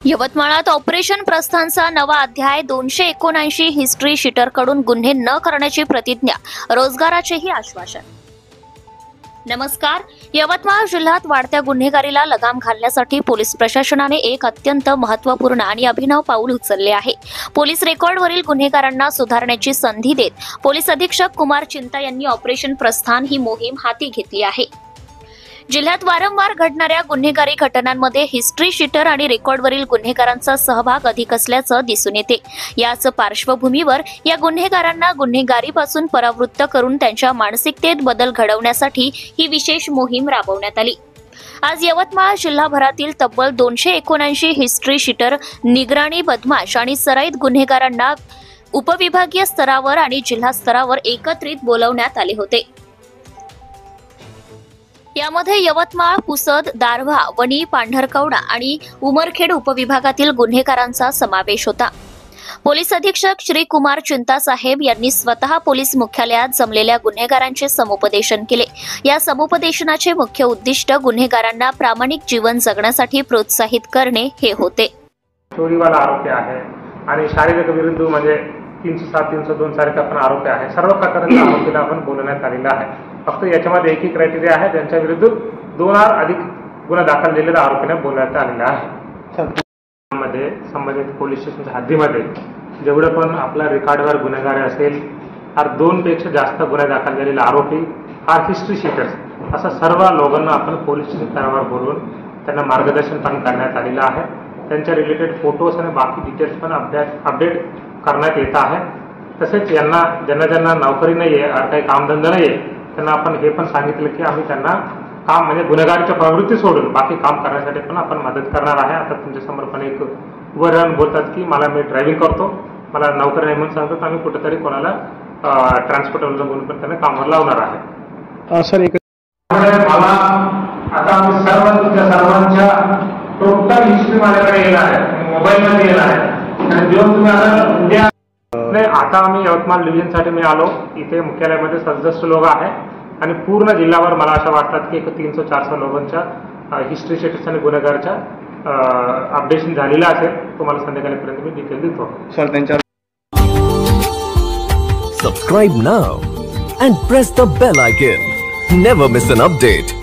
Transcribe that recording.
यवतमाळात operation प्रस्थानचा नवा अध्याय. 279 history शीटरकडून गुन्हे न करण्याची प्रतिज्ञा, रोजगाराचेही आश्वासन. नमस्कार. यवतमाळ जिल्ह्यात वाढत्या गुन्हेगारीला लगाम घालण्यासाठी पोलीस प्रशासनाने एक अत्यंत महत्त्वपूर्ण आणि अभिनव पाऊल उचलले आहे. पोलीस रेकॉर्डवरील गुन्हेगारांना सुधारण्याची संधी देत पोलीस अधीक्षक कुमार चिंता यांनी ऑपरेशन प्रस्थान ही मोहीम हाती घेतली आहे. जिल्ह्यात वारंवार घडणाऱ्या गुन्हेगारी घटनांमध्ये हिस्ट्री शीटर आणि रेकॉर्डवरील गुन्हेगारांचा सहभाग अधिक असल्याचं दिसून येते. याच पार्श्वभूमीवर या गुन्हेगारांना गुन्हेगारीपासून परावृत्त करून त्यांच्या मानसिकतेत बदल घडवण्यासाठी ही विशेष मोहीम राबवण्यात आली. आज यवतमाळ जिल्हाभरातील तब्बल 279 हिस्ट्री शीटर, निगराणी बदमाश आणि सराईत गुन्हेगारांना उपविभागीय स्तरावर आणि जिल्हा स्तरावर एकत्रित बोलवण्यात आले होते. यामध्ये यवतमाळ, पुसद, दारव्हा, वणी, पांढरकवडा आणि उमरखेड उपविभागातील गुन्हेगारांचा समावेश होता. पोलीस अधीक्षक श्री कुमार चिंता साहेब यांनी स्वतः पोलीस मुख्यालयात जमलेल्या गुन्हेगारांचे समुपदेशन केले. या समुपदेशनाचे मुख्य उद्दिष्ट गुन्हेगारांना प्रामाणिक जीवन जगण्यासाठी प्रोत्साहित करणे हे होते. चोरीवाला आरोपी आहे आणि शारीरिक विरुद्ध म्हणजे 307, 302 सारखे आपण आरोपी आहे. सर्व प्रकारच्या आरोपीला आपण बोलवण्यात आलेला आहे. फक्त याच्यामध्ये एकही क्रायटेरिया आहे, त्यांच्या विरुद्ध 2 अधिक गुन्हा दाखल झालेल्या आरोपींना बोलवण्यात आलेला आहे. मध्ये संबंधित पोलीस स्टेशनच्या हद्दीमध्ये जेवढे पण आपल्या रेकॉर्डवर गुन्हेगार असेल, 2 पेक्षा जास्त गुन्हे दाखल झालेले आरोपी, हिस्ट्री शीटर्स, असा सर्व लोकांना आपण पोलीस स्टेशन स्तरावर बोलवून त्यांना मार्गदर्शन पण करण्यात आलेलं आहे. त्यांच्या रिलेटेड फोटोज आणि बाकी डिटेल्स पण अपडेट करण्यात येत आहे. तसेच यांना ज्यांना नोकरी नाही आहे, काही कामधंदा नाही आहे, त्यांना आपण हे पण सांगितलं की आम्ही त्यांना काम म्हणजे गुन्हेगारीच्या प्रवृत्ती सोडून बाकी काम करण्यासाठी पण आपण मदत करणार आहे. आता तुमच्यासमोर पण एक उदाहरण बोलतात की मी ड्रायव्हिंग करतो, मला नोकरी नाही म्हणून सांगतात, आम्ही कुठेतरी कोणाला ट्रान्सपोर्टरला बोलून पण त्यांना कामावर लावणार आहे. सर मला आता आम्ही सर्वांच्या टोटल हिस्ट्री माझ्याकडे येणार आहे, मोबाईलमध्ये येणार आहे. आणि जेव्हा तुम्ही आता नाही, आता आम्ही यवतमाळ डिव्हिजनसाठी मी आलो. इथे मुख्यालयामध्ये 67 लोक आहेत आणि पूर्ण जिल्ह्यावर मला असं वाटतात की 300-400 लोकांच्या हिस्ट्री शीटर्स आणि गुन्हेगारच्या अपडेशन झालेलं असेल. तुम्हाला संध्याकाळपर्यंत मी डिटेल देतो. सर त्यांच्या subscribe now and press the bell icon. Never miss an update.